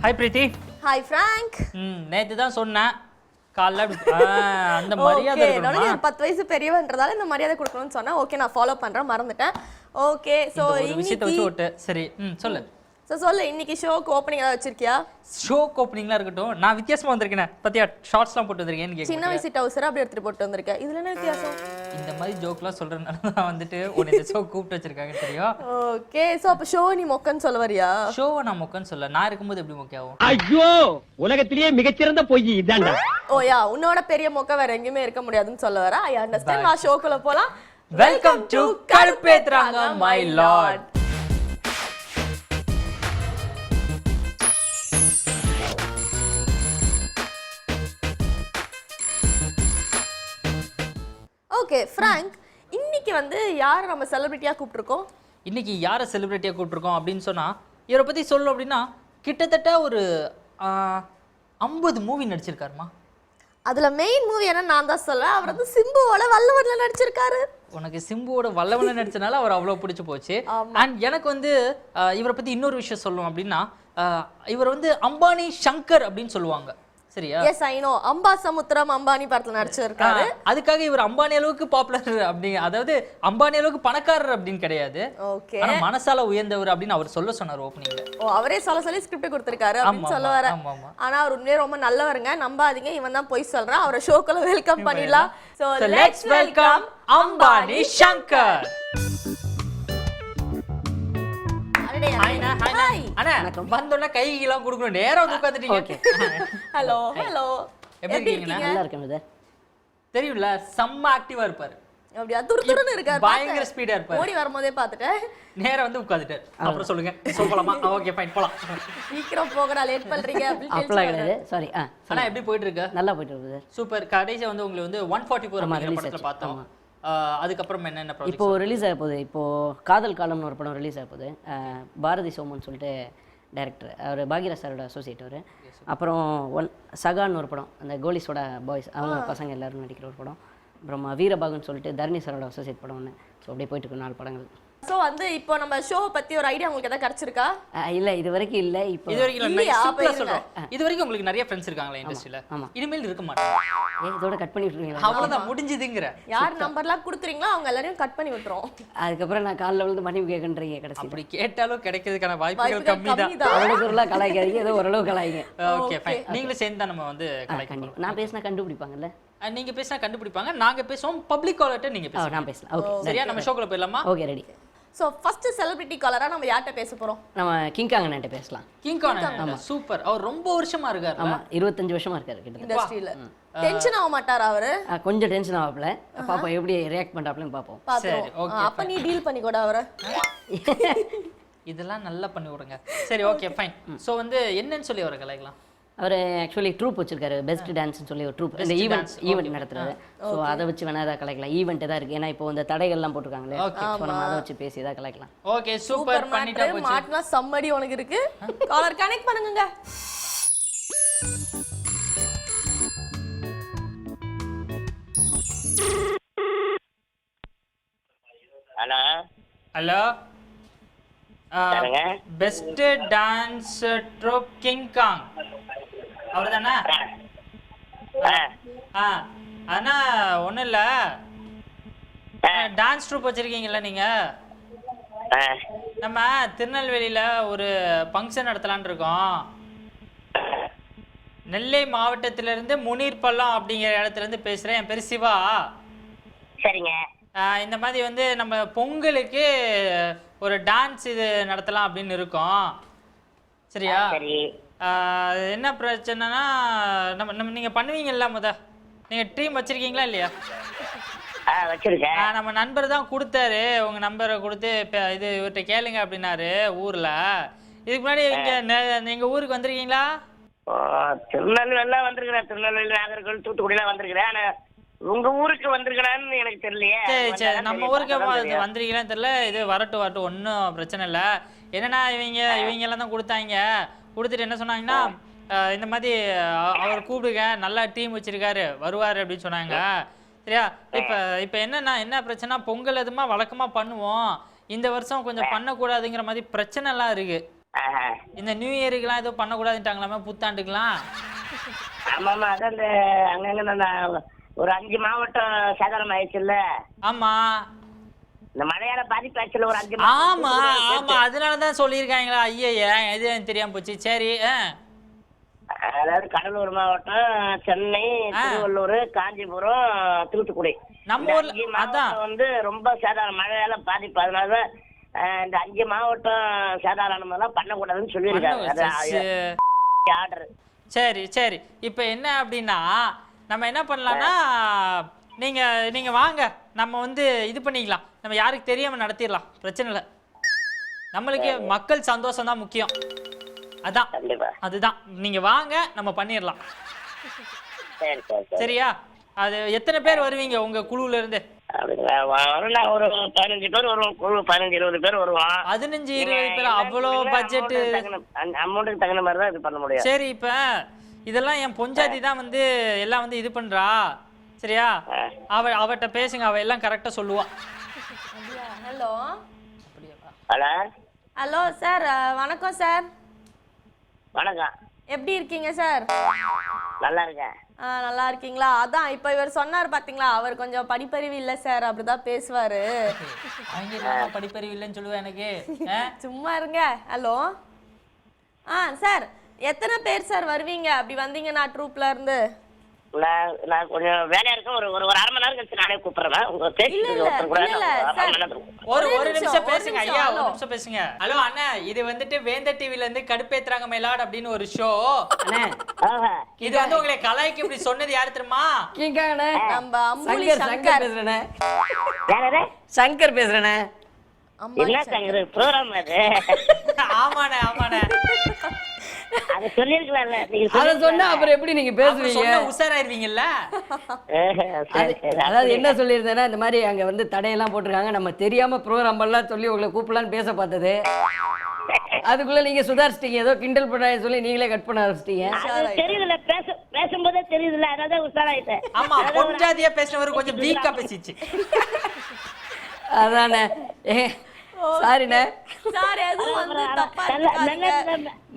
Hi பிரீத்தி. Hi Frank. நேத்து தான் சொன்னேன் காலைல அந்த மரியாதை இருக்கணுமா? ஒரு 10 வயசு பெரியவன்றதால இந்த மரியாதை கொடுக்கணும்னு சொன்னா ஓகே நான் ஃபாலோ பண்றேன், மறந்துட்டேன். ஓகே சோ ஒரு விஷயத்தை வச்சு ஓட்டு. சரி சொல்லு. சோ சொல்லு, இன்னைக்கு ஷோக்கு ஓபனிங் ஏதாவது வச்சிருக்கியா? ஷோக்கு ஓப்பனிங்லாம் இருக்கட்டும், நான் வித்தியாசமா வந்திருக்கேன். பத்தியா ஷார்ட்ஸ்லாம் போட்டு வந்திருக்கேன்னு கேட்க. சின்ன வயசு டவுசர் அப்படி எடுத்துட்டு போட்டு வந்திருக்கேன். இதுல என்ன வித்தியாசம்? இந்த மாதிரி ஜோக்லாம் சொல்றதுனால தான் வந்துட்டு உன்னை இந்த ஷோ கூப்பிட்டு வச்சிருக்காங்க தெரியும். ஓகே சோ அப்ப ஷோ நீ மொக்கன்னு சொல்ல வரியா? ஷோவை நான் மொக்கன்னு சொல்ல, நான் இருக்கும்போது எப்படி மொக்கையாகும்? ஐயோ, உலகத்திலேயே மிகச்சிறந்த பொய் இதான்டா. ஓயா, உன்னோட பெரிய மொக்க வேற எங்கேயுமே இருக்க முடியாதுன்னு சொல்ல வர. I understand. நான் ஷோக்குள்ள போலாம். வெல்கம் டு கடுப்பேத்துறாங்க மை லார்ட். ஓகே ஃப்ராங்க், இன்னைக்கு வந்து யாரை நம்ம செலிபிரிட்டியா கூப்பிட்டுருக்கோம்? இன்னைக்கு யாரை செலிபிரிட்டியாக கூப்பிட்டுருக்கோம் அப்படின்னு சொன்னால், இவரை பற்றி சொல்லணும் அப்படின்னா கிட்டத்தட்ட ஒரு 50 மூவி நடிச்சிருக்காருமா. அதுல மெயின் மூவி என்ன நான் தான் சொல்லுவேன். அவர் வந்து சிம்புவோட வல்லவன்ல நடிச்சிருக்காரு. உனக்கு சிம்புவோட வல்லவன்ல நடிச்சனால அவர் அவ்வளோ பிடிச்சி போச்சு. அண்ட் எனக்கு வந்து இவரை பற்றி இன்னொரு விஷயம் சொல்லணும் அப்படின்னா, இவர் வந்து அம்பானி சங்கர் அப்படின்னு சொல்லுவாங்க. சரியா? S I know. அம்பா சமுத்திரம் அம்பானி படத்துல நடிச்சிருக்காரு. அதுக்காக இவர் அம்பானி அளவுக்கு பாப்புலர் அப்படி, அதாவது அம்பானி அளவுக்கு பணக்காரர் அப்படின்னு கிடையாது. ஓகே. ஆனா மனசால உயர்ந்தவர் அப்படின்னு அவர் சொல்ல சொன்னார் ஓப்பனிங்ல. ஓ, அவரே சொல்லி ஸ்கிரிப்ட் கொடுத்திருக்காரு அப்படின்னு சொல்ல வர. ஆனா அவர் உண்மையே ரொம்ப நல்லவருங்க, நம்பாதீங்க. இவன் தான் போய் சொல்றான். அவரை ஷோக்குள்ள வெல்கம் பண்ணிடலாம். So let's welcome Ambani Shankar. வந்தோன்னா கைகெல்லாம் கொடுக்கணும், நேரா வந்து உட்காந்துட்டீங்க. ஹலோ ஹலோ, எப்படி இருக்கீங்க? நல்லா இருக்கேன். தெரியும்ல, செம்ம ஆக்டிவா இருப்பாரு. அப்படியே துருதுருன்னு இருக்காரு. பயங்கர ஸ்பீடா இருப்பாரு. ஓடி வரும்போதே பார்த்துட்டேன். நேரா வந்து உட்கார்ந்துட்டாரு. அப்புறம் சொல்லுங்க, போலாமா? ஓகே ஃபைன், போலாம். சீக்கிரம் போகடா, லேட் பண்றீங்க அப்பலாம் கிடையாது. சாரி. ஆனா எப்படி போயிட்டு இருக்கு? நல்லா போயிட்டு இருக்கு. சூப்பர். கடைசியா வந்து உங்களுக்கு வந்து 144 அப்படிங்கிற படத்துல பார்த்தோம். அதுக்கப்புறம் என்னென்ன ப்ராஜெக்ட் இப்போ ரிலீஸ் ஆக போகுது. இப்போ காதல் காலம்னு ஒரு படம் ரிலீஸ் ஆக போகுது. பாரதி சோமன் சொல்லிட்டு டைரக்டர், அவர் பாக்யராஜ் சாரோட அசோசியேட் அவர். அப்புறம் சகான்னு ஒரு படம், அந்த கோலிஸோட பாய்ஸ் அவங்க பசங்க எல்லாரும் நடிக்கிற ஒரு படம். அப்புறம் வீரபாகுன்னு சொல்லிட்டு தர்ணி சாரோட அசோசியேட் படம் ஒன்று. ஸோ அப்படியே போயிட்டு இருக்கு 4 படங்கள். சோ வந்து இப்போ நம்ம ஷோ பத்தி ஒரு ஐடியா உங்களுக்கு ஏதாவது கிடைச்சிருக்கா? இல்ல, இது வரைக்கும் இல்ல. இப்போ இது வரைக்கும் இல்ல. சூப்பரா சொல்றோம். இது வரைக்கும் உங்களுக்கு நிறைய ஃப்ரெண்ட்ஸ் இருக்காங்களா இண்டஸ்ட்ரியில? இனிமேல் இருக்க மாட்டாங்க. இதோட கட் பண்ணி விட்டுருவீங்களா? அவ்வளவுதான், முடிஞ்சதுங்கற. யார் நம்பர்லாம் கொடுத்துறீங்களோ அவங்க எல்லாரையும் கட் பண்ணி விட்டுறோம். அதுக்கப்புறம் நான் காலைல விழுந்து மன்னிப்பு கேட்கன்றீங்க. கடைசி அப்படி கேட்டாலும் கிடைக்கிறதுக்கான வாய்ப்புகள் கம்மி தான். அவ்வளோ கலாய்க்காதீங்க, ஏதோ ஓரளவு கலாய்ங்க. Okay fine. நீங்களும் சேர்ந்து தான் நம்ம வந்து கலாய்க்கணும். நான் பேசினா கண்டுபிடிப்பாங்கல்ல? நீங்க பேசினா கண்டுபிடிப்பாங்க, நாங்க பேசுவோம். பப்ளிக் காலர்ட்ட நீங்க பேசுங்க. நான் பேசலாம். ஓகே சரியா? நம்ம ஷோக்குள்ள போயிடலாமா? Okay ready. So first celebrity cholera நம்ம யார்ட்ட பேச போறோம்? நம்ம கிங் காங் அண்ணன்ட்ட பேசலாம். கிங் காங் அண்ணன் சூப்பர். அவர் ரொம்ப வருஷமா இருக்காரு. ஆமா, 25 வருஷமா இருக்காரு கிட்ட இண்டஸ்ட்ரியில. டென்ஷன் ஆக மாட்டாரா அவரு? கொஞ்சம் டென்ஷன் ஆகல. பாப்போம் எப்படி ரியாக்ட் பண்றாப்லன்னு பாப்போம். சரி ஓகே. அப்ப நீ டீல் பண்ணி கூட அவரை. இதெல்லாம் நல்லா பண்ணி விடுங்க. சரி ஓகே ஃபைன். சோ வந்து என்னன்னு சொல்லி அவரை கலாய்க்கலாம்? அவர் ஆக்சுவலி ட்ரூப் வச்சிருக்காரு, பெஸ்ட் டான்ஸ்னு சொல்லி ஒரு ட்ரூப். இந்த ஈவெண்ட் நடத்துறாரு. ஸோ அதை வச்சு வேணா ஏதாவது கலாய்க்கலாம். ஈவெண்ட் தான் இருக்கு. ஏன்னா இப்போ இந்த தடைகள்லாம் போட்டுருக்காங்களே, ஸோ நம்ம அதை வச்சு பேசி ஏதாவது கலாய்க்கலாம். Okay super. பண்ணிட்டா போச்சு. மாட்னா சம்மடி உனக்கு இருக்கு. காலர் கனெக்ட் பண்ணுங்க. Hello hello, best dance troupe King Kong அவர்தானே? ஆனா ஒன்றும் இல்லை, டான்ஸ் ட்ரூப் வச்சுருக்கீங்களா நீங்கள்? நம்ம திருநெல்வேலியில் ஒரு ஃபங்க்ஷன் நடத்தலான்னு இருக்கோம். நெல்லை மாவட்டத்திலேருந்து முனீர் பள்ளம் அப்படிங்கிற இடத்துலேருந்து பேசுகிறேன். என் பேர் சிவா. சரிங்க. இந்த மாதிரி வந்து நம்ம பொங்கலுக்கு ஒரு டான்ஸ் இது நடத்தலாம் அப்படின்னு இருக்கோம். சரியா? சரி. என்ன பிரச்சனைனா, நம்ம நீங்கள் பண்ணுவீங்கல்ல, நீங்கள் டீம் வச்சுருக்கீங்களா இல்லையா? வச்சிருக்கேன். நம்ம நண்பர் தான் கொடுத்தாரு, உங்கள் நம்பரை கொடுத்து இது இவர்கிட்ட கேளுங்க அப்படின்னாரு ஊரில். இதுக்கு முன்னாடி எங்கள் ஊருக்கு வந்திருக்கீங்களா? திருநெல்வேலிலாம் வந்திருக்கிறேன். திருநெல்வேலி, நாகர்கோவில், தூத்துக்குடிலாம் வந்திருக்கிறேன். ஆனால் உங்க ஊருக்கு வந்திருக்கலான்னு எனக்கு தெரியலையே. சரி சரி, நம்ம ஊருக்கு வந்திருக்கீங்களான்னு தெரியல. இது வரட்டும் ஒன்றும் பிரச்சனை இல்லை. என்னன்னா இவங்க எல்லாம் தான் கொடுத்துட்டு என்ன சொன்னாங்கன்னா, இந்த மாதிரி அவர் கூப்பிடுங்க, நல்லா டீம் வச்சிருக்காரு, வருவார் அப்படின்னு சொன்னாங்க. சரியா? இப்போ என்னன்னா என்ன பிரச்சனை, பொங்கல் எதுமா வழக்கமாக பண்ணுவோம். இந்த வருஷம் கொஞ்சம் பண்ணக்கூடாதுங்கிற மாதிரி பிரச்சனை எல்லாம் இருக்கு. இந்த நியூ இயருக்குலாம் ஏதோ பண்ணக்கூடாதுட்டாங்களாமே, புத்தாண்டுக்குலாம். ஆமாமா, அதான் இந்த அங்கங்க ஒரு 5 மாவட்டம் சேதாரம் ஆயிடுச்சுல்ல. ஆமா, இந்த மழையால பாதிப்பாச்சுல ஒரு 5 ஆமா ஆமா, அதனாலதான் சொல்லியிருக்காங்களா? ஐயா, எது எனக்கு தெரியாம போச்சு. சரி. அதாவது கடலூர் மாவட்டம், சென்னை, திருவள்ளூர், காஞ்சிபுரம், தூத்துக்குடி, நம்ம ஊர்ல அதான் வந்து ரொம்ப சேதாரம், மழையால பாதிப்பு. அதனாலதான் இந்த 5 மாவட்டம் சேதாரம் பண்ணக்கூடாதுன்னு சொல்லியிருக்காங்க. ஆர்டர். சரி சரி. இப்போ என்ன அப்படின்னா நம்ம என்ன பண்ணலாம்னா, நீங்க வாங்க, நம்ம வந்து இது பண்ணிக்கலாம், நம்ம யாருக்கு தெரியாம நடத்திடலாம், பிரச்சனை இல்லை. நம்மளுக்கு மக்கள் சந்தோஷம் தான் முக்கியம். அதான் அதுதான், நீங்க வாங்க, நம்ம பண்ணிடலாம். சரியா? அது எத்தனை பேர் வருவீங்க உங்க குழுல இருந்து? ஒரு 15 பேர் வருவோம். குழு 15-20 பேர் வருவோம். 15-20 பேர் அவ்வளோ பட்ஜெட்? அமௌண்ட்டுக்கு தகுந்த மாதிரி தான் இது பண்ண முடியும். சரி, இப்ப இதெல்லாம் என் பொஞ்சாதி தான் வந்து எல்லாம் வந்து இது பண்றா. சரியா? அவட்ட பேசுங்க, அவ எல்லாம் கரெக்டா சொல்லுவா. ஹலோ ஹலோ ஹலோ சார், வணக்கம் சார். வணக்கம். எப்படி இருக்கீங்க சார்? நல்லா இருக்கேன். நல்லா இருக்கீங்களா? அதான் இப்ப இவர் சொன்னார் பாத்தீங்களா, அவர் கொஞ்சம் படிப்பறிவு இல்ல சார், அப்படிதான் பேசுவாரு. படிப்பறிவு இல்லைன்னு சொல்லுவேன் எனக்கு. சும்மா இருங்க. ஹலோ சார், எத்தனை பேர் சார் வருவீங்க அப்படி வந்தீங்கன்னா ட்ரூப்ல இருந்து? நான் கொஞ்சம் வேலையா இருக்கேன். ஒரு 1/2 மணி நேரம் கழிச்சு நானே கூப்பிடுறேன். ஒரு நிமிஷம் பேசுங்க ஐயா, ஒரு நிமிஷம் பேசுங்க. ஹலோ அண்ணா, இது வந்துட்டு வேந்த டிவில இருந்து கடுப்பேத்துறாங்க மயிலாட் அப்படின்னு ஒரு ஷோ. இது வந்து உங்களை கலாய்க்கு இப்படி சொன்னது யாரு தெரியுமா? நம்ம அம்புலி சங்கர் பேசுறேனே. சங்கர் பேசுறேனே. என்ன சங்கர் ப்ரோகிராம் அது? ஆமாண்ணே ஆமாண்ணே, அத சொல்லிருக்கலாம்ல. அத சொன்னா அப்புறம் எப்படி நீங்க பேசுவீங்க? உஷாராயிருவீங்கல்ல. அதாவது என்ன சொல்லியிருந்தேன்னா, இந்த மாதிரி அங்க வந்து தடையெல்லாம் போட்டிருக்காங்க, நம்ம தெரியாம ப்ரோகிராம் எல்லாம் சொல்லி உங்களை கூப்பிடலான்னு பேச பார்த்தது. அதுக்குள்ள நீங்க சுதாரிச்சிட்டீங்க, ஏதோ கிண்டல் பண்ண சொல்லி நீங்களே கட் பண்ண ஆரம்பிச்சிட்டீங்க. தெரியுதுல, பேசும்போதே தெரியுதுல, அதான் உஷாராயிட்டேன். ஆமா, பொஞ்சாதியா பேசினவர் கொஞ்சம் வீக்கா பேசிச்சு. அதானே. சாரிண்ணே.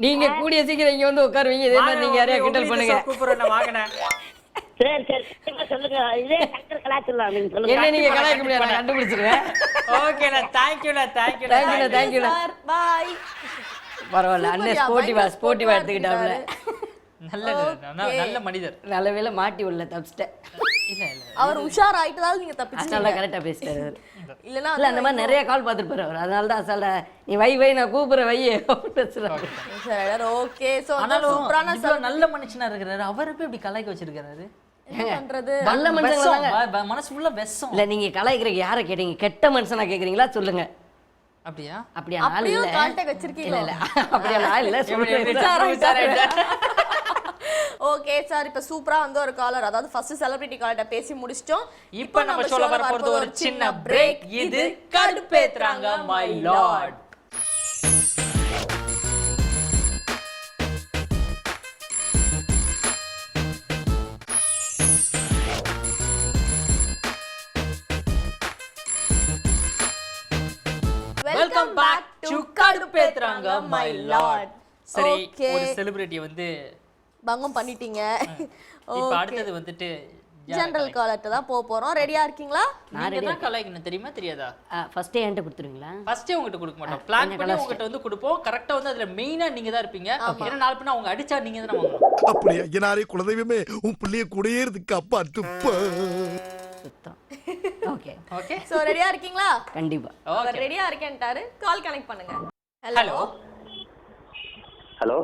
நீங்க கூடிய சீக்கிரம் இங்க வந்து உட்காருவீங்க, இதே மாதிரி நீங்க யாரையா கிண்டல் பண்ணுங்க. சரி சரி சொல்லுங்க. இதே சங்கர் கலாய்ச்சிடலாம், நீங்க சொல்லுங்க. என்ன நீங்க கலாய்க்க முடியாது, நான் கண்டுபிடிச்சிருவேன். ஓகேண்ணா, தேங்க்யூண்ணா. தேங்க்யூண்ணா. பை. பரவாயில்ல, அண்ணே ஸ்போர்ட்டிவா எடுத்துக்கிட்டாப்ல. நல்ல மனிதர். நல்ல வேளை மாட்டி உள்ள தப்பிச்சிட்டேன். இல்ல அவர் உஷார் ஆயிட்டதால நீங்க தப்பிச்சிட்டீங்க. நல்லா கரெக்டா பேசிட்டாரு. இல்லனா இல்ல அந்த மாதிரி நிறைய கால் பார்த்துட்டு அவர், அதனால தான் சொல்ல நீ வை நான் கூப்பிடுற வை பேசுறாரு. Sir okay. சோ சூப்பரான நல்ல மனுஷனா இருக்காரு, அவரை போய் இப்படி கலாய்க்க வச்சிருக்காரு. என்ன பண்றது? நல்ல மனுஷன் மனசு ஃபுல்லா வெசம். இல்ல நீங்க கலாய்க்கிறீங்க யாரை கேட்டீங்க? கெட்ட மனுஷனா கேக்குறீங்களா சொல்லுங்க. அப்படியா? அப்படியே ஆள் இல்ல. கான்டாக்ட் வச்சிருக்கீங்க? இல்ல அப்படியே ஆள் இல்ல. ஓகே சார், இப்ப சூப்பரா வந்து ஒரு காலர், அதாவது ஃபர்ஸ்ட் செலிபிரிட்டி காலர்ட்ட பேசி முடிச்சிட்டோம். இப்போ நம்ம ஷோல வர போறது ஒரு சின்ன பிரேக். இது கடுப்பேத்துறாங்க my lord. Welcome back to கடுப்பேத்துறாங்க மை லார்ட். சரி, ஒரு செலிபிரிட்டி வந்து பங்கம் பண்ணிட்டீங்க. இப்போ அடுத்து வந்துட்டு ஜெனரல் காலர்ட்ட தான் போறோம். ரெடியா இருக்கீங்களா? நீங்க தான் கலாய்க்கணும், தெரியுமா தெரியாதா? ஃபர்ஸ்ட் என்கிட்ட கொடுத்துருவீங்களா? ஃபர்ஸ்ட் உங்ககிட்ட கொடுக்க மாட்டோம், பிளான் பண்ணி உங்ககிட்ட வந்து கொடுப்போம். கரெக்ட்டா வந்து அதுல மெயினா நீங்க தான் இருப்பீங்க. ஏன்னா நாலு பேர் அவங்க அடிச்சா நீங்க தான் வாங்கணும். அப்படியே ஐயனாரே குலதெய்வமே, உன் பிள்ளைய கூடயே இருக்கு அப்பா துப்ப சுத்தம். Okay okay. சோ ரெடியா இருக்கீங்களா? கண்டிப்பா. அவர் ரெடியா இருக்கேன்ட்டாரு. கால் கனெக்ட் பண்ணுங்க. ஹலோ ஹலோ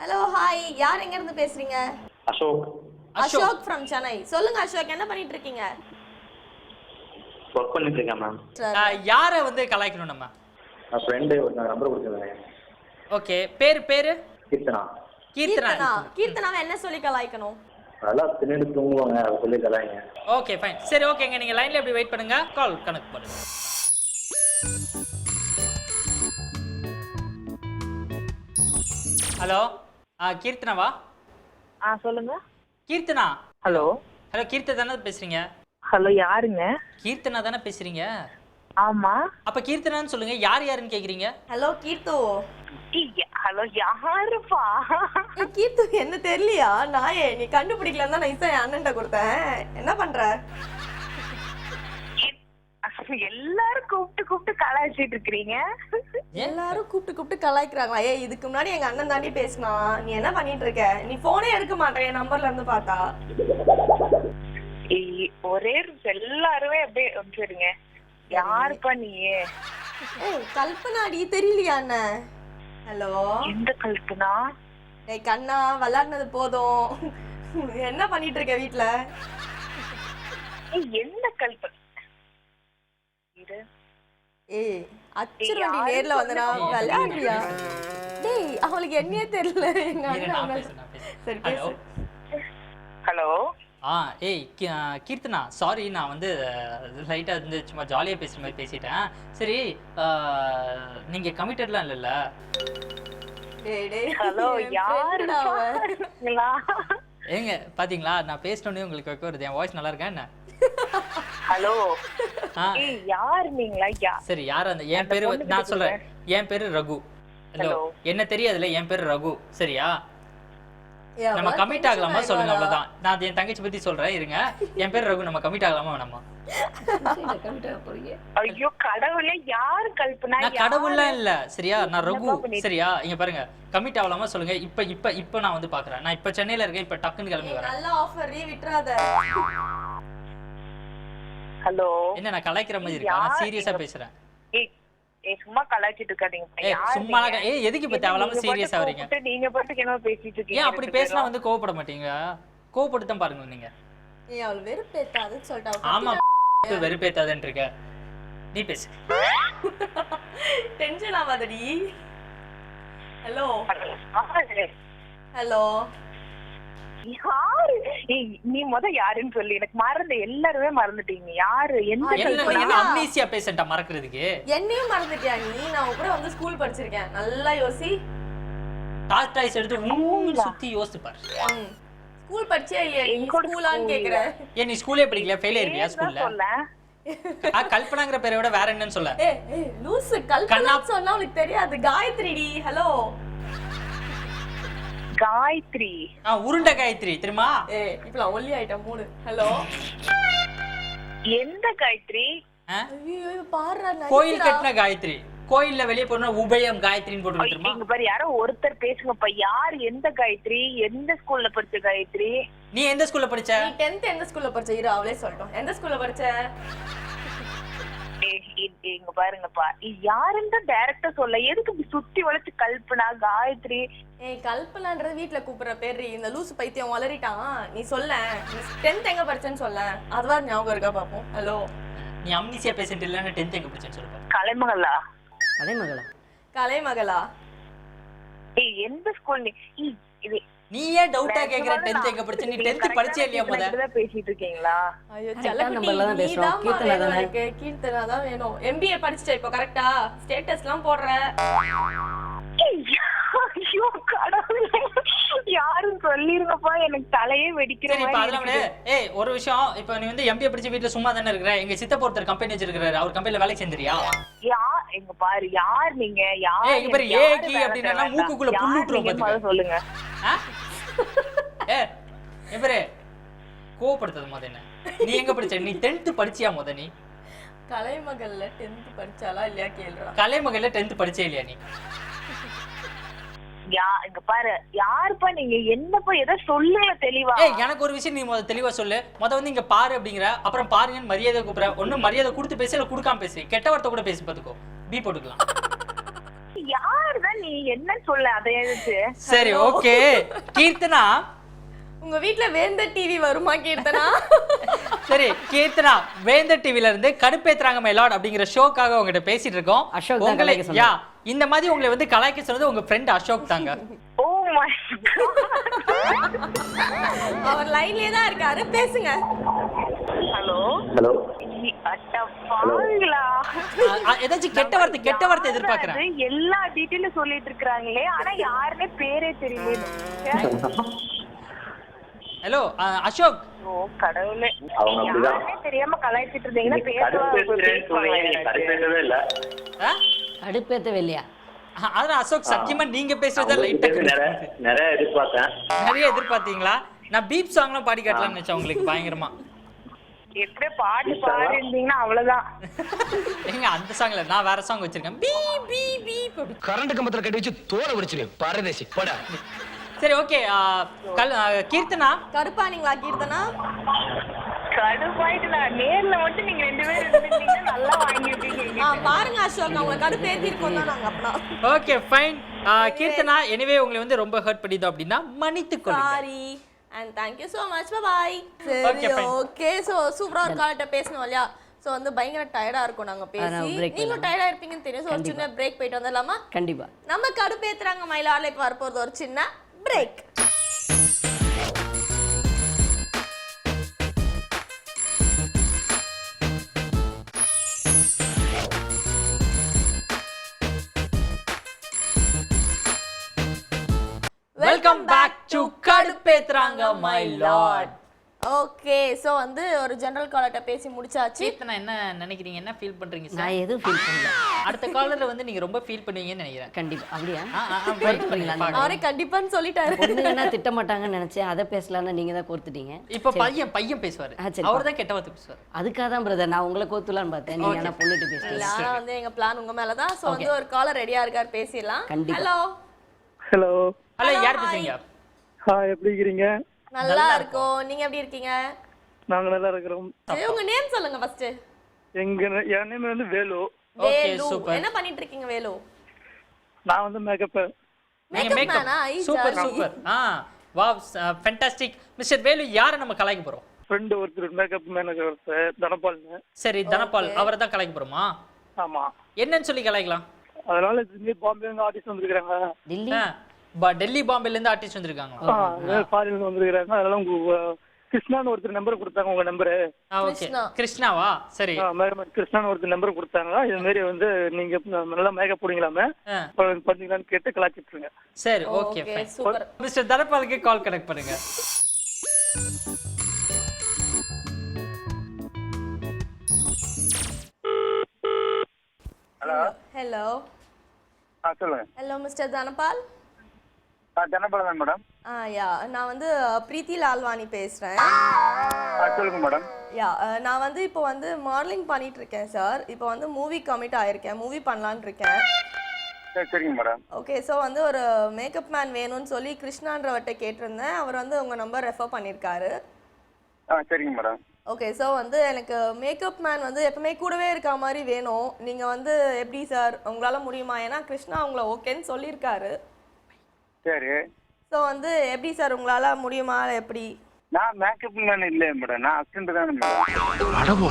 ஹலோ ஹாய், யார் எங்க இருந்து பேசுறீங்க? அசோக் ஃப்ரம் சென்னை. சொல்லுங்க அசோக், என்ன பண்ணிட்டு இருக்கீங்க? ஒர்க் பண்ணிட்டு இருக்கேன் மேம். யாரை வந்து கலாய்க்கணும் நம்ம? நான் ஃப்ரெண்ட் ஒரு நம்பர் கொடுத்திருந்தேன். ஓகே, பேரு கீர்த்தனா. கீர்த்தனாவை என்ன சொல்லி கலாய்க்கணும்? நல்லா பின்னாடி தூங்குவாங்க, அதை சொல்லி கலாய்ங்க. Okay fine. சரி ஓகேங்க, நீங்க லைன்ல எப்படி வெயிட் பண்ணுங்க, கால் கனெக்ட் பண்ணுங்க. ஹலோ கீர்த்தனாவா? சொல்லுங்க. கீர்த்தனா. ஹலோ கீர்த்தனா தானே பேசுறீங்க? ஹலோ யாருங்க? கீர்த்தனா தானே பேசுறீங்க? ஆமா. அப்ப கீர்த்தனான்னு சொல்லுங்க. யார் யாருன்னு கேக்குறீங்க? ஹலோ கீர்த்து. ஹலோ யாருப்பா? கீர்த்து என்ன தெரியலையா? நாயே நீ கண்டுபிடிக்கலன்னு தான் நைஸா என் அண்ணன்ட்ட கொடுத்தேன். என்ன பண்ற? எல்லாரும் கூப்பிட்டு கலாய்ச்சிட்டு இருக்கீங்க. எல்லாரும் கூப்பிட்டு கலாய்க்கிறாங்களா? ஏய் இதுக்கு முன்னாடி எங்க அண்ணன் தாண்டி பேசினா. நீ என்ன பண்ணிட்டு இருக்க? நீ போனே எடுக்க மாட்டேன் என் நம்பர்ல இருந்து பார்த்தா. ஒரே எல்லாருமே அப்படியே சரிங்க. யாருப்பா நீ? ஏய் கல்பனாடி தெரியலையா அண்ணன்? ஹலோ எந்த கல்பனா? ஏய் கண்ணா விளையாடுனது போதும். என்ன பண்ணிட்டு இருக்க வீட்ல? எந்த கல்பனா? ஏய் அச்சரண்டி நேர்ல வந்தனா விளையாடுறியா? டேய் அவளுக்கு என்னையே தெரியல எங்க அண்ணன். சரி பேசு. ஹலோ. ஏய் கீர்த்தனா, சாரி, நான் வந்து லைட்டாக வந்து சும்மா ஜாலியாக பேசுகிற மாதிரி பேசிட்டேன். சரி, நீங்கள் கமிட்டட்லாம் இல்லைல்ல? ஹலோ யாருடா? ஏங்க பார்த்தீங்களா, நான் பேசினோடனே உங்களுக்கு வைக்க வருது. என் வாய்ஸ் நல்லா இருக்கா என்ன? ஹலோ யார் நீங்களா? சரி, யார் அந்த? என் பேரு நான் சொல்கிறேன். என் பேரு ரகு. ஹலோ, என்ன தெரியாதுல்ல? என் பேரு ரகு. சரியா? நம்ம கமிட் ஆகலாமா சொல்லுங்க, அவ்வளவுதான். நான் என் தங்கச்சி பத்தி சொல்றேன், இருங்க. என் பேர் ரகு. நம்ம கமிட் ஆகலாமா வேணாமா? ஐயோ கடவுளே, யார் கல்பனா? நான் கடவுள்லாம் இல்ல, சரியா? நான் ரகு, சரியா? இங்க பாருங்க, கமிட் ஆகலாமா சொல்லுங்க. இப்ப நான் வந்து பாக்குறேன். நான் இப்ப சென்னையில இருக்கேன். இப்ப டக்குன்னு கிளம்பி வரேன். நல்ல ஆஃபர் நீ விட்றாத. ஹலோ. என்ன நான் கலாய்க்கிற மாதிரி இருக்கா? நான் சீரியஸா பேசுறேன். சும்மா கலாய்ச்சிட்டு இருக்காதீங்க. சும்மா எதுக்கு இப்ப தேவையில்லாம சீரியஸா வரீங்க? நீங்க பாட்டுக்கு என்ன பேசிட்டு இருக்கீங்க? ஏன் அப்படி பேசினா வந்து கோவப்பட மாட்டீங்க? கோவப்படுத்தான் பாருங்க நீங்க. ஏய் அவள் வெறுப்பேத்தாதுன்னு சொல்லிட்டா. ஆமா வெறுப்பேத்தாதுன்னு இருக்க. நீ பேசு. டென்ஷன் ஆகாதடி. ஹலோ ஹலோ யாரு? நீ யாருன்னு சொல்லி எனக்கு மறந்து எல்லாருமே மறந்துட்டீங்க. யாரு? எந்த அம்னீசியா பேசண்டா மறக்கிறதுக்கு? என்னையும் மறந்துட்டியா நீ? நான் கூட வந்து ஸ்கூல் படிச்சிருக்கேன். நல்லா யோசி. டாஸ் டாய்ஸ் எடுத்து சுத்தி யோசிச்சு பாரு. ஸ்கூல் படிச்சியா இல்லையா? நீ ஸ்கூலான்னு கேக்குற. ஏன் நீ ஸ்கூலே படிக்கல? ஃபெயில் ஆயிருவியா ஸ்கூல்ல? கல்பனாங்கற பேரை விட வேற என்னன்னு சொல்ல? ஏய் லூசு, கல்பனா சொன்னா உனக்கு தெரியாது. காயத்ரிடி. ஹலோ காயத்ரி. உருண்டை காயத்ரி தெரியுமா? இப்ப ஒல்லி ஐட்டம் மூடு. ஹலோ எந்த காயத்ரி? ஐயோ பாருடா, கோயில் கட்டின காயத்ரி. கோயில்ல வெளிய போறனா உபயம் காயத்ரின்னு போட்டு தெரியுமா? இங்க பாரு, யாரோ ஒருத்தர் பேசுங்கப்பா. யார்? எந்த காயத்ரி? எந்த ஸ்கூல்ல படிச்ச காயத்ரி? நீ எந்த ஸ்கூல்ல படிச்ச? நீ 10th எந்த ஸ்கூல்ல படிச்ச? இரு அவளே சொல்லட்டும். எந்த ஸ்கூல்ல படிச்ச? இங்க பாருங்கப்பா, யாருன்னு டைரக்டா சொல்ல. எதுக்கு சுத்தி வளைச்சு கல்பனா காயத்ரி? கல்பனான்றது வீட்ல கூப்பிடுற பேரு. இந்த லூசு பைத்தியம் வளரிட்டான். நீ சொல்ல, நீ 10th எங்க படிச்சேன்னு சொல்ல. அதுவா ஞாபகம் இருக்கா பாப்போம். ஹலோ நீ அம்னீசியா பேசிட்டு இல்ல? 10th எங்க படிச்சேன்னு சொல்லுப்பா. கலைமகளா? கலைமகளா? எந்த ஸ்கூல்? நீ ஏன் டவுட்டா கேக்குற? 10th எங்க படிச்ச? நீ 10th படிச்சே இல்லையா? முதல்ல பேசிட்டு இருக்கீங்களா? ஐயோ நம்பர்ல தான் பேசுறோம். கீர்த்தனா தானே? கீர்த்தனா தான் வேணும். MBA படிச்சிட்ட இப்போ கரெக்ட்டா? ஸ்டேட்டஸ்லாம் போடுற. ஐயோ கடவுளே, யாரும் சொல்லிருங்கப்பா, எனக்கு தலையே வெடிக்கிற மாதிரி இருக்கு. ஒரு விஷயம், இப்போ நீ வந்து MBA படிச்சு வீட்ல சும்மா தானே இருக்கற? எங்க சித்தப்பா ஒருத்தர் கம்பெனி வச்சிருக்காரு. அவர் கம்பெனில வேலை செஞ்சிரியா? எங்க பாரு, யார் நீங்க? இங்க பாரு, ஏகி அப்படினா மூக்குக்குள்ள புல்லு விட்டுரும் பாத்துக்க. சொல்லுங்க. இவரே கோவப்படுத்தது முத என்ன? நீ எங்க படிச்ச? நீ 10th படிச்சியா முத? நீ கலைமகள்ல 10th படிச்சாலா இல்லையா கேளுடா. கலைமகள்ல 10th படிச்சே இல்லையா நீ? இங்க பாரு, யாருப்பா நீங்க? என்னப்பா ஏதோ சொல்லுங்க தெளிவா. எனக்கு ஒரு விஷயம் நீ முத தெளிவா சொல்லு. முத வந்து இங்க பாரு அப்படிங்கற, அப்புறம் பாருங்கன்னு மரியாதை கூப்பிடுற. ஒண்ணு மரியாதை கொடுத்து பேசு, இல்ல கொடுக்காம பேசு. கெட்ட வார்த்தை கூட பேசி பாத்துக்கோ. பி போட்டுக்கலாம். யாருதான் நீ? என்ன சொல்ல அதை எடுத்து? சரி ஓகே. கீர்த்தனா, உங்க வீட்ல வேந்தர் டிவி வருமா கீர்த்தனா? சரி கீர்த்தனா, வேந்தர் டிவில இருந்து கடுப்பேத்துறாங்க மை லார்ட் அப்படிங்கிற ஷோக்காக உங்ககிட்ட பேசிட்டு இருக்கோம். அசோக் தான் கலாய்க்க சொன்னாரு. இந்த மாதிரி உங்களை வந்து கலாய்க்க சொன்னது உங்க ஃப்ரெண்ட் அசோக் தாங்க. Oh my God. அவர் லைன்லயே தான் இருக்காரு, பேசுங்க. Hello hello. அட்டப்பாங்களா? ஏதாச்சும் கெட்ட வார்த்தை எதிர்பார்க்கறேன். எல்லா டீடைலும் சொல்லிட்டு இருக்காங்களே, ஆனா யாருனே பேரே தெரியல. ஹலோ அசோக், ஓ கடவுளே, அவங்க அப்படிதான். யாருமே தெரியாம கலாய்ச்சிட்டு இருந்தீங்கன்னா கடுப்பேத்துறேன்னு சொன்னீங்க, நீங்க கடுப்பேத்தவே இல்ல. ஆ? அடுப்பேற்றவே இல்லையா? அதான் அசோக் சத்தியமா நீங்க பேசுறத அவங்க லைட்டா கிட்ட இருந்து நிறைய எதிர்பார்த்தேன். நிறைய எதிர்பார்த்தீங்களா? நான் பீப் சாங்லாம் பாடி காட்டலாம்னு நினைச்சேன் உங்களுக்கு பயங்கரமா. எப்படியே பாட்டு பாடி இருந்தீங்கன்னா அவ்வளவுதான். ஏங்க அந்த சாங்ல நான் வேற சாங் வச்சிருக்கேன். பீ பீ பீ அப்படி. கரண்ட் கம்பத்துல கட்டி வச்சு தோலை உடைச்சிருவேன் பரதேசி போடா. சரி ஓகே. கீர்த்தனா கருப்பானீங்களா கீர்த்தனா? கடுப்பாயிட்டு நேர்ல மட்டும் நீங்க 2 பேரும் இருந்தீங்கன்னா நல்லா வாங்கிருப்பீங்க. பாருங்க அசோக், அவங்க கடுப்பு ஏத்திருக்கோம் தான் நாங்க அப்பனா. Okay fine. கீர்த்தனா எனிவே உங்களை வந்து ரொம்ப ஹர்ட் பண்ணிட்டோம் அப்படின்னா மன்னித்துக் கொள்ளுங்க. Sorry and thank you so much. bye bye. Okay, சரி fine. ஓகே. சோ சூப்பரா ஒரு கால்ட்ட பேசணும் இல்லையா? சோ வந்து பயங்கர டயர்டா இருக்கும் நாங்க பேசி. break நீங்களும் டயர்டா இருப்பீங்கன்னு தெரியும். சோ ஒரு சின்ன பிரேக் போயிட்டு வந்துடலாமா? கண்டிப்பா. நம்ம கடுப்பு ஏத்துறாங்க மயிலால இப்ப வரப்போறது ஒரு சின்ன பிரேக். வெல்கம் பேக் டு கடுப்பேத்துறாங்க மை லார்ட். ஓகே சோ வந்து ஒரு ஜெனரல் காலர்ட்ட பேசி முடிச்சாச்சு. கீர்த்தனா என்ன நினைக்கிறீங்க? என்ன ஃபீல் பண்றீங்க சார்? நான் எதுவும் ஃபீல் பண்ணல. அடுத்த காலர்ல வந்து நீங்க ரொம்ப ஃபீல் பண்ணுவீங்கன்னு நினைக்கிறேன். கண்டிப்பா. அப்படியா? வெயிட் பண்ணீங்களா? அவரே கண்டிப்பான்னு சொல்லிட்டாரு. பொண்ணுங்கன்னா திட்ட மாட்டாங்கன்னு நினைச்சேன். அதை பேசலாம்னு நீங்க தான் கோர்த்துட்டீங்க. இப்ப பையன் பேசுவாரு. சரி. அவர் தான் கெட்ட வார்த்தை பேசுவாரு. அதுக்காக தான் பிரதர் நான் உங்களை கோர்த்துலான்னு பார்த்தேன். நீங்க என்ன பொண்ணுட்டு பேசுறீங்க? இல்ல ஆனா வந்து எங்க பிளான் உங்க மேல தான். சோ வந்து ஒரு காலர் ரெடியா இருக்கார், பேசிடலாம். கண்டிப்பா. Hello hello. ஹலோ யார் பேசுறீங்க? எப்படி இருக்கீங்க? நல்லா இருக்கோம். நீங்க எப்படி இருக்கீங்க? நாங்க நல்லா இருக்கிறோம். சரி உங்க நேம் சொல்லுங்க ஃபர்ஸ்ட். என் நேம் வந்து வேலு. ஓகே வேலு. சூப்பர். என்ன பண்ணிட்டு இருக்கீங்க வேலு? நான் வந்து மேக்கப். நீங்க மேக்கப் மேக்கப். மேனா? Super super. Wow fantastic. Mister Velu யாரை நம்ம கலாய்க்க போறோம்? ஃப்ரெண்ட் ஒருத்தர் மேக்கப் மேனேஜர் ஒருத்தர் தனபால்னு. சரி தனபால் அவரை தான் கலாய்க்க போறோமா? ஆமா. என்னன்னு சொல்லி கலாய்க்கலாம்? அதனால திடீர்னு பாம்பே இருந்து ஆர்டிஸ்ட் வந்திருக்காங்க. டெல்லி டெல்லி பாம்பேல இருந்து ஆர்டிஸ்ட் வந்திருக்காங்க. ஃபாரின்ல வந்திருக்காங்க. அதனால உங்க கிருஷ்ணான்னு ஒருத்தர் நம்பர் கொடுத்தாங்க. உங்க நம்பரு ஓகே கிருஷ்ணாவா? சரி கிருஷ்ணான்னு ஒருத்தர் நம்பர் கொடுத்தாங்க. இது மாதிரி வந்து நீங்க நல்லா மேக்கப் போடுங்களாமே பண்ணீங்களான்னு கேட்டு கலாச்சிட்டு இருங்க. சரி ஓகே ஓகே சூப்பர். மிஸ்டர் தனபாலுக்கு கால் கனெக்ட் பண்ணுங்க. ஹலோ. ஹலோ சொல்லுங்க. Hello mister Dhanapal. தனபால் தான் மேடம். யா நான் வந்து பிரீத்தி லால்வாணி பேசுறேன். சொல்லுங்க மேடம். யா நான் வந்து இப்போ வந்து மாடலிங் பண்ணிட்டு இருக்கேன் சார். இப்போ வந்து மூவி கமிட் ஆயிருக்கேன். மூவி பண்ணலான்னு இருக்கேன். சரிங்க மேடம். ஓகே ஸோ வந்து ஒரு மேக்கப் மேன் வேணும்னு சொல்லி கிருஷ்ணான்றவர்கிட்ட கேட்டிருந்தேன். அவர் வந்து உங்க நம்பர் ரெஃபர் பண்ணியிருக்காரு. சரிங்க மேடம். ஓகே ஸோ வந்து எனக்கு மேக்கப் மேன் வந்து எப்பவுமே கூடவே இருக்க மாதிரி வேணும். நீங்கள் வந்து எப்படி சார் உங்களால் முடியுமா? ஏன்னா கிருஷ்ணா உங்களை ஓகேன்னு சொல்லியிருக்காரு. சரி. ஸோ வந்து எப்படி சார் உங்களால் முடியுமா எப்படி? நான் மேக்கப் மேன் இல்லையே மேடம், நான் அசிஸ்டன்ட் தானே மேடம்.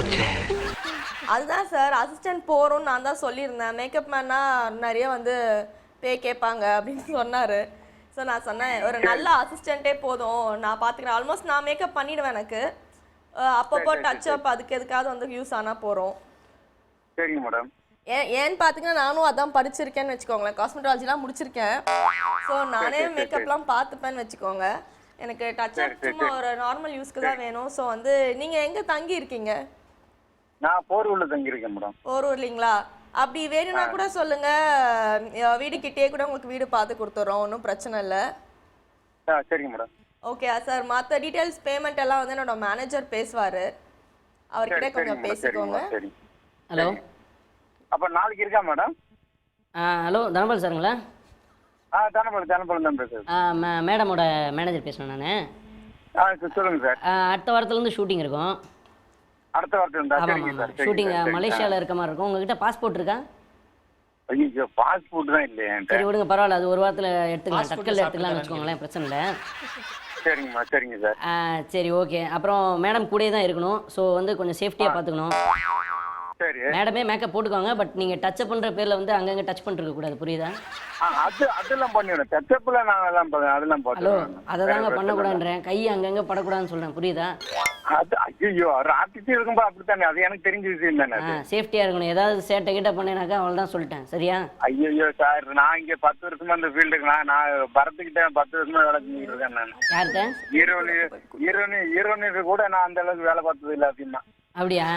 அதுதான் சார் அசிஸ்டன்ட் போகிறோன்னு நான் தான் சொல்லியிருந்தேன். மேக்கப் மேன்னா நிறைய வந்து பே கேட்பாங்க அப்படின்னு சொன்னார். ஸோ நான் சொன்னேன் ஒரு நல்ல அசிஸ்டண்ட்டே போதும், நான் பார்த்துக்கிறேன். ஆல்மோஸ்ட் நான் மேக்கப் பண்ணிவிடுவேன். எனக்கு அப்பப்போ டச் அப் அதுக்கு எதுக்காவது வந்து யூஸ் ஆனால் போகிறோம். சரிங்க மேடம். ஏன்னு பார்த்தீங்கன்னா நானும் அதான் படிச்சிருக்கேன்னு வச்சுக்கோங்களேன். காஸ்மெட்டாலஜிலாம் முடிச்சிருக்கேன். ஸோ நானே மேக்கப்லாம் பார்த்துப்பேன்னு வச்சுக்கோங்க. எனக்கு டச் அப் சும்மா ஒரு நார்மல் யூஸ்க்கு தான் வேணும். ஸோ வந்து நீங்கள் எங்கே தங்கி இருக்கீங்க? நான் போரூரில் தங்கியிருக்கேன் மேடம். போரூர்லிங்களா? அப்படி வேணும்னா கூட சொல்லுங்க, வீடு கிட்டே கூட உங்களுக்கு வீடு பார்த்து கொடுத்துட்றோம். ஒன்றும் பிரச்சனை இல்லை. சரிங்க மேடம். Okay sir. மற்ற டீட்டெயில்ஸ் பேமெண்ட் எல்லாம் வந்து என்னோட மேனேஜர் பேசுவார். அவர்கிட்ட கொஞ்சம் பேசிக்கோங்க. ஹலோ. அப்போ நாளைக்கு இருக்கா மேடம்? ஹலோ தனபால் சாருங்களா? தனபால் தான் பேசுகிறேன். மேடமோட மேனேஜர் பேசுகிறேன் நான். சொல்லுங்கள் சார். அடுத்த வாரத்துலேருந்து ஷூட்டிங் இருக்கும். அடுத்த வாரத்தில் ஆமாம் ஷூட்டிங் மலேசியாவில் இருக்க மாதிரி இருக்கும். உங்ககிட்ட பாஸ்போர்ட் இருக்கா? ஐயோ பாஸ்போர்ட் தான் இல்லை. சரி விடுங்க பரவாயில்ல, அது ஒரு வாரத்தில் எடுத்துக்கலாம், தட்கல் எடுத்துக்கலாம்னு வச்சுக்கோங்களேன், பிரச்சனை இல்லை. சரிங்கம்மா. சரிங்க சார். சரி ஓகே. அப்புறம் மேடம் கூடயே தான் இருக்கணும். ஸோ வந்து கொஞ்சம் சேஃப்டியாக பார்த்துக்கணும். சரி. மேடமே மேக்கப் போட்டுக்கோங்க. பட் நீங்கள் டச் பண்ணுற பேரில் வந்து அங்கங்கே டச் பண்ணிருக்க கூடாது, புரியுதா? அதெல்லாம் பண்ணிவிடும். டச்சப்பில் நான் அதெல்லாம் ஹலோ அதை தாங்க பண்ணக்கூடாதுன்றேன். கை அங்கங்கே படக்கூடாதுன்னு சொல்கிறேன், புரியுதா? அது ஐயோ அவர் ஆர்டிஸ்ட் இருக்கும்போது அப்படித்தானே, அது எனக்கு தெரிஞ்ச விஷயம் தானே அது. சேஃப்டியாக இருக்கணும். ஏதாவது சேட்டை கிட்ட பண்ணினாக்கா அவ்வளோதான் சொல்லிட்டேன். சரியா? ஐயோ சார், நான் இங்க 10 வருஷமா இந்த ஃபீல்டுக்கு நான் பரத்துக்கிட்ட 10 வருஷமா வேலை செஞ்சுட்டு இருக்கேன். நான் யார்கிட்ட? ஹீரோனுக்கு கூட நான் அந்த அளவுக்கு வேலை பார்த்தது இல்லை அப்படின்னா. அப்படியா?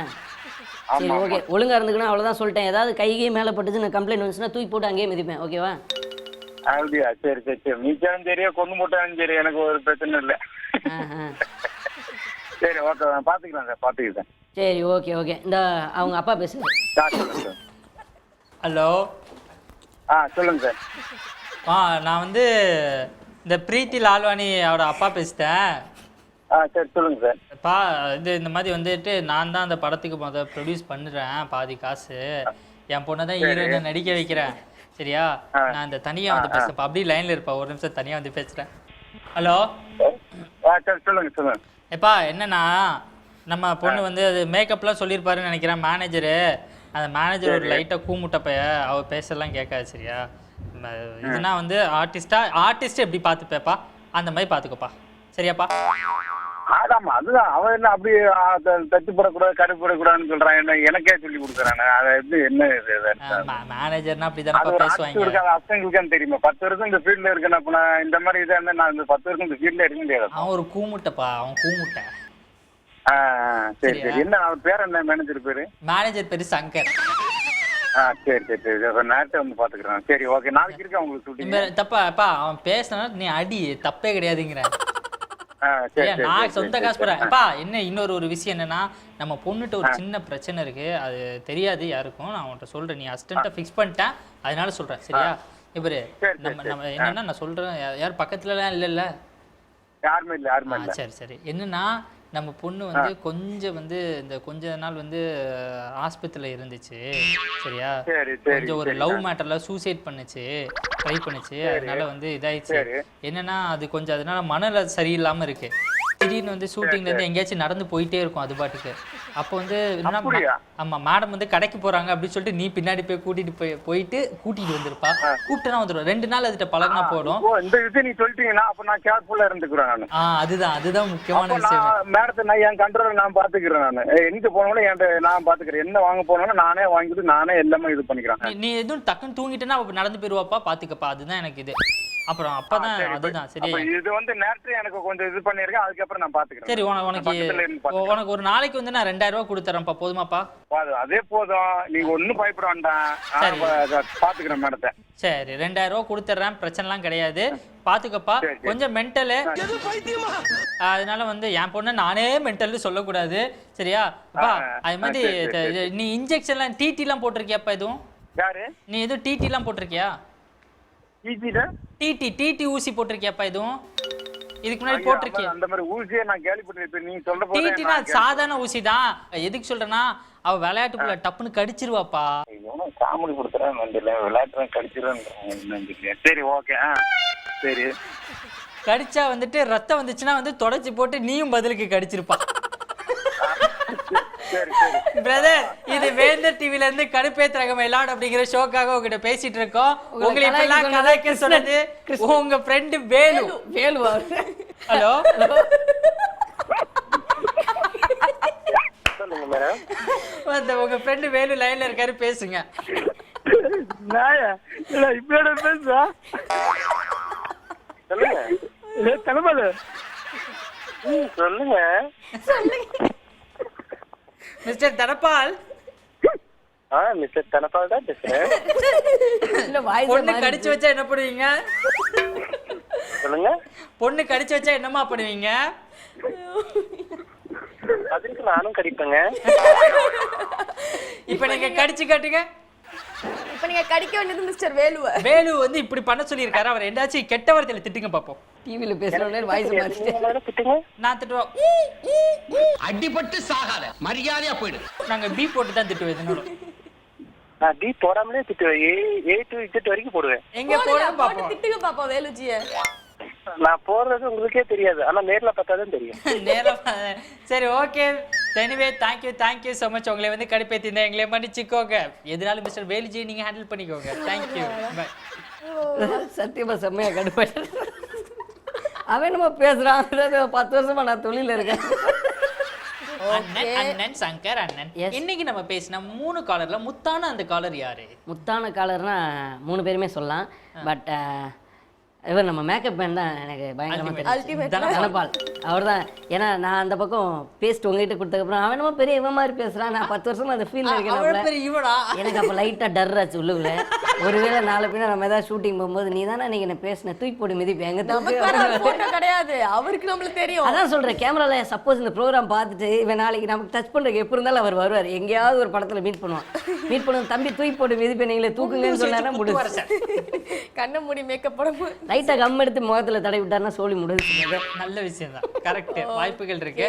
சரி, ஓகே. ஒழுங்காக இருந்துக்கணும், அவ்வளோதான் சொல்லிட்டேன். ஏதாவது கைகே மேலே பட்டுச்சு, நான் கம்ப்ளைண்ட் வந்துச்சுன்னா தூக்கி போட்டு அங்கேயே மிதிப்பேன். ஓகேவா? அப்படியா? சரி சரி சரி, மீச்சாலும் சரியா கொண்டு போட்டாலும் சரி, எனக்கு ஒரு பிரச்சனை இல்லை. சரி ஓகே, நான் பார்த்துக்கிறேன் சார், பார்த்துக்கிறேன். சரி, ஓகே ஓகே. இந்த அவங்க அப்பா பேசுங்க. சொல்லுங்க சார். ஹலோ. சொல்லுங்க சார். நான் வந்து இந்த பிரீத்தி லால்வாணி அவரோட அப்பா பேசிட்டேன். சரி சொல்லுங்க சார். இந்த மாதிரி வந்துட்டு நான் தான் அந்த படத்துக்கு ப்ரொடியூஸ் பண்ணுறேன், பாதி காசு என் பொண்ணை தான் ஹீரோயினை நடிக்க வைக்கிறேன். சரியா? நான் இந்த தனியாக வந்து பேசுகிறேன். அப்படியே லைனில் இருப்பா, ஒரு நிமிஷம் தனியாக வந்து பேசுகிறேன். ஹலோ. சொல்லுங்க சொல்லுங்க. எப்பா என்னன்னா, நம்ம பொண்ணு வந்து அது மேக்கப்லாம் சொல்லியிருப்பாருன்னு நினைக்கிறேன் மேனேஜரு. அந்த மேனேஜர் ஒரு லைட்டாக கூமுட்டப்பைய, அவர் பேசலாம் கேட்காது. சரியா? இதுனா வந்து ஆர்டிஸ்ட் எப்படி பார்த்துப்பேப்பா, அந்த மாதிரி பார்த்துக்கோப்பா. சரியாப்பா? ஆமா, அதுதான் அவன் என்ன அப்படி தச்சு போடக்கூடாது, கரு போடக்கூடாதுன்னு சொல்றான். என்ன எனக்கே சொல்லி கொடுக்குறானே, அதை எப்படி என்ன மேனேஜர்னா அப்படிதானப்பா பேசுவாங்க. அசங்களுக்கு தெரியுமா, 10 வருஷம் இந்த ஃபீல்ட்ல இருக்கேன். அப்ப நான் இந்த மாதிரி இதை இருந்தா நான் இந்த 10 வருஷம் இந்த ஃபீல்ட்ல இருக்க முடியாது. அவன் ஒரு கூமுட்டப்பா, அவன் கூமுட்டை. சரி சரி. என்ன அவன் பேர் என்ன, மேனேஜர் பேரு? மேனேஜர் பேரு சங்கர். சரி சரி சரி, நேரத்தை வந்து பாத்துக்கிறேன். சரி ஓகே, நாளைக்கு இருக்கா உங்களுக்கு ஷூட்டிங்? தப்பா அவன் பேசினா நீ அடி, தப்பே கிடையாதுங்கிற. நான் சொந்த காசு போறேன். என்ன இன்னொரு விஷயம் என்னன்னா, நம்ம பொண்ணுகிட்ட ஒரு சின்ன பிரச்சனை இருக்கு, அது தெரியாது யாருக்கும். நான் உன்கிட்ட சொல்றேன், நீ அசிஸ்டன்ட்டா ஃபிக்ஸ் பண்ணிட்டேன், அதனால சொல்றேன். சரியா? இவரு நம்ம என்னன்னா, நான் சொல்றேன், யார் பக்கத்துலலாம் இல்லைல்ல? யாருமே இல்லை, யாருமே இல்லை. சரி சரி. என்னன்னா, நம்ம பொண்ணு வந்து கொஞ்சம் வந்து இந்த கொஞ்ச நாள் வந்து ஆஸ்பத்திரியில் இருந்துச்சு. சரியா? கொஞ்சம் ஒரு லவ் மேட்டர்ல சூசைட் பண்ணுச்சு, ட்ரை பண்ணுச்சு. அதனால வந்து இதாயிடுச்சு. என்னன்னா, அது கொஞ்சம் அதனால மனநிலை சரியில்லாம இருக்கு. திடீர்னு வந்து ஷூட்டிங்ல இருந்து எங்கேயாச்சும் நடந்து போயிட்டே இருக்கும் அது பாட்டுக்கு. அப்போ வந்து ஆமா, மேடம் வந்து கடைக்கு போறாங்க அப்படின்னு சொல்லிட்டு நீ பின்னாடி போய் கூட்டிட்டு வந்திருப்பா. கூப்பிட்டுனா வந்துடும். 2 நாள் அதுகிட்ட பழகினா போடும். இந்த விஷயம் நீ சொல்லிட்டீங்கன்னா அப்ப நான் கேர்ஃபுல்லா இருந்துக்கிறேன். அதுதான் முக்கியமான விஷயம். மேடத்தை நான் என் கண்ட்ரோல் நான் பாத்துக்கிறேன். நான் எங்க போனாலும் என்கிட்ட நான் பாத்துக்கிறேன். என்ன வாங்க போனாலும் நானே வாங்கிட்டு நானே எல்லாமே இது பண்ணிக்கிறேன். நீ எதுவும் டக்குன்னு தூங்கிட்டேன்னா நடந்து போயிருவாப்பா, பாத்துக்கப்பா. அதுதான் எனக்கு இது. அப்புறம் அப்பதான் அதுதான் சரி. இது வந்து நேரத்துல எனக்கு கொஞ்சம் இது பண்ணிருக்கேன், அதுக்கப்புறம் நான் பாத்துக்கிறேன். சரி, உனக்கு ஒரு நாளைக்கு வந்து நான் 2000 ரூபாய் கொடுத்துறேன்ப்பா, போதுமாப்பா? அதே போதும், நீங்க ஒன்னும் பயப்பட வேண்டாம், பாத்துக்கிறேன் மேடத்தை. சரி, 2000 ரூபாய் கொடுத்துட்றேன், பிரச்சனைலாம் கிடையாது, பாத்துக்கப்பா. கொஞ்சம் மென்டலு, அதனால வந்து என் பொண்ணு நானே மென்டல்னு சொல்லக்கூடாது. சரியா? அது மாதிரி நீ இன்ஜெக்ஷன்லாம் டிடிலாம் போட்டிருக்கியாப்பா? எதுவும் நீ எதுவும் டிடிலாம் போட்டிருக்கியா? டிடி ஊசி போட்டிருக்கியாப்பா? எதுவும் இதுக்கு முன்னாடி போட்டிருக்கியா? அந்த மாதிரி ஊசியே நான் கேள்விப்பட்டிருப்பேன். நீ சொல்ற போது டிடினா சாதாரண ஊசி தான். எதுக்கு சொல்றேன்னா, அவ விளையாட்டுக்குள்ள டப்புன்னு கடிச்சிருவாப்பா. காமெடி கொடுத்துறேன், விளையாட்டு கடிச்சிருவேன். சரி ஓகே. சரி, கடிச்சா வந்துட்டு ரத்தம் வந்துச்சுன்னா வந்து தொடச்சி போட்டு நீயும் பதிலுக்கு கடிச்சிருப்பா. பிரதர், இது வேந்தர் டிவில இருந்து கடுப்பேத்துறக மயிலாட் அப்படிங்கிற ஷோக்காக உங்ககிட்ட பேசிட்டு இருக்கோம். உங்களை இப்பெல்லாம் கதைக்க சொன்னது உங்க ஃப்ரெண்டு வேலு. ஹலோ. உங்க ஃப்ரெண்டு வேலு லைன்ல இருக்காரு, பேசுங்க. சொல்லுங்க. மிஸ்டர் தனபால். மிஸ்டர் தனபால் தான் பேசுறேன். பொண்ணு கடிச்சு வச்சா என்ன பண்ணுவீங்க? சொல்லுங்க. பொண்ணு கடிச்சு வச்சா என்னமா பண்ணுவீங்க? அதுக்கு நானும் கடிப்பேங்க. இப்ப நீங்க கடிச்சு காட்டுங்க. இப்ப நீங்க கடிக்க வேண்டியது மிஸ்டர் வேலுவ. வேலு வந்து இப்படி பண்ண சொல்லியிருக்காரு. அவர் எந்தாச்சும் கெட்ட வார்த்தையில திட்டுங்க பாப்போம். டிவில பேசுறவனே வாய்ஸ் மாத்திட்டு நான் திட்டுவோம். அடிபட்டு சாகாத, மரியாதையா போயிடு. நாங்க பி போட்டு தான் திட்டுவேன். நான் பி போடாமலே திட்டுவேன். A to Z வரைக்கும் போடுவேன். எங்க போடுறோம் பாப்போம். திட்டுங்க பாப்போம் வேலுஜிய. நான் போடுறது உங்களுக்கே தெரியாது, ஆனா நேர்ல பார்த்தா தான் தெரியும். சரி, okay. Anyway, thank you so much. உங்களை வந்து கடுப்பேத்திருந்தேன், எங்களை மன்னிச்சுக்கோங்க. எதுனாலும் மிஸ்டர் வேலுஜி நீங்க ஹேண்டில் பண்ணிக்கோங்க. தேங்க்யூ. சத்தியமா செம்மையா கடுப்பாயிட்டு அவன் நம்ம பேசுறான். 10 வருஷமா நான் தொழில இருக்கேன். அண்ணன் சங்கர் அண்ணன். Yes. இன்னைக்கு நம்ம பேசின 3 காலர்ல முத்தான அந்த காலர் யாரு? முத்தான காலர்னா 3 பேருமே சொல்லலாம். பட் இவர் நம்ம மேக்கப் மேன் தான் எனக்கு பயங்கரமாக Ultimate. தெரியும். தனபால் அவர் தான். ஏன்னா நான் அந்த பக்கம் பேஸ்ட் உங்ககிட்ட கொடுத்ததுக்கப்புறம் அவன் என்னமோ பெரிய இவன் மாதிரி பேசுகிறான். நான் 10 வருஷமா அந்த ஃபீல்டில் இருக்கேன். எனக்கு அப்போ லைட்டாக டர் ஆச்சு உள்ளுக்குள்ள. ஒருவேளை நாளை பின்ன நம்ம ஏதாவது ஷூட்டிங் போகும்போது நீ தானே நீங்கள் என்ன பேசின தூக்கி போட்டு மிதிப்பேன் எங்கே கிடையாது, அவருக்கு நம்மளுக்கு தெரியும். அதான் சொல்கிறேன். கேமராவில் சப்போஸ் இந்த ப்ரோக்ராம் பார்த்துட்டு இவன் நாளைக்கு நமக்கு டச் பண்ணுறதுக்கு எப்படி இருந்தாலும் அவர் வருவார். எங்கேயாவது ஒரு படத்தில் மீட் பண்ணுவான். மீட் பண்ணுவோம், தம்பி தூக்கி போட்டு மிதிப்பேன் நீங்களே தூக்குங்கன்னு சொன்னாலும் முடிச்சு. கண்ண மூடி மேக்கப் போட லைட்டாக கம் எடுத்து முகத்தில் தடவி விட்டாருன்னா சோழி முடிஞ்சு. நல்ல விஷயம் தான். கரெக்ட். வாய்ப்புகள் இருக்கு.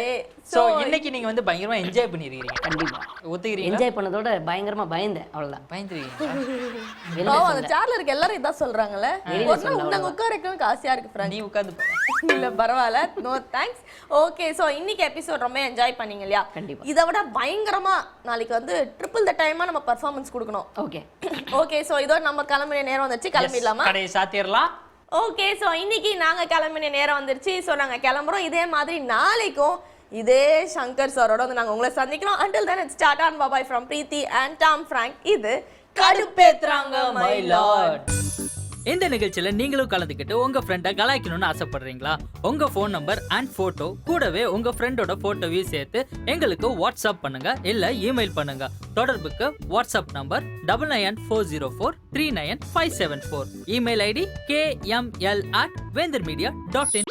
சோ இன்னைக்கு நீங்க வந்து பயங்கரமா என்ஜாய் பண்ணிருக்கீங்க. கண்டிப்பா ஒத்துக்கிறீங்க. என்ஜாய் பண்ணதோட பயங்கரமா பயந்தேன். அவ்வளவுதான். பயந்துருக்கீங்க. அந்த சேர்ல இருக்க எல்லாரும் இதான் சொல்றாங்கல்ல. ஒரு நாள் உங்க உட்கார வைக்கணும் ஆசையா இருக்கு ஃப்ரெண்ட். நீ உட்கார்ந்து இல்ல பரவாயில்ல, நோ தேங்க்ஸ். ஓகே, சோ இன்னைக்கு எபிசோட் ரொம்ப என்ஜாய் பண்ணீங்க இல்லையா? கண்டிப்பா. இதை விட பயங்கரமா நாளைக்கு வந்து ட்ரிபிள் த டைமா நம்ம பெர்ஃபார்மன்ஸ் கொடுக்கணும். ஓகே ஓகே, சோ இதோட நம்ம கிளம்பின நேரம் வந்துச்சு. கிளம்பிடலாமா? கடையை சாத்திரலாம். ஓகே, சோ இன்னைக்கு நாங்க கிளம்பின நேரம் வந்துருச்சு. சோ நாங்க கிளம்புறோம். இதே மாதிரி நாளைக்கும் இதே சங்கர் சாரோட வந்து நாங்க உங்களை சந்திக்கிறோம். until then it's start on bye bye from Preeti and Tom Frank. இது கடுப்பேத்துறாங்க my lord. இந்த நிகழ்ச்சியில நீங்களும் கலந்துக்கிட்டு உங்க ஃப்ரெண்டை கலாய்க்கணும்னு ஆசைப்படுறீங்களா? உங்க ஃபோன் நம்பர் அண்ட் போட்டோ கூடவே உங்க ஃப்ரெண்டோட போட்டோவையும் சேர்த்து எங்களுக்கு வாட்ஸ்அப் பண்ணுங்க, இல்ல இமெயில் பண்ணுங்க. தொடர்புக்கு WhatsApp number 9940439574. Email ID kml@vendermedia.in.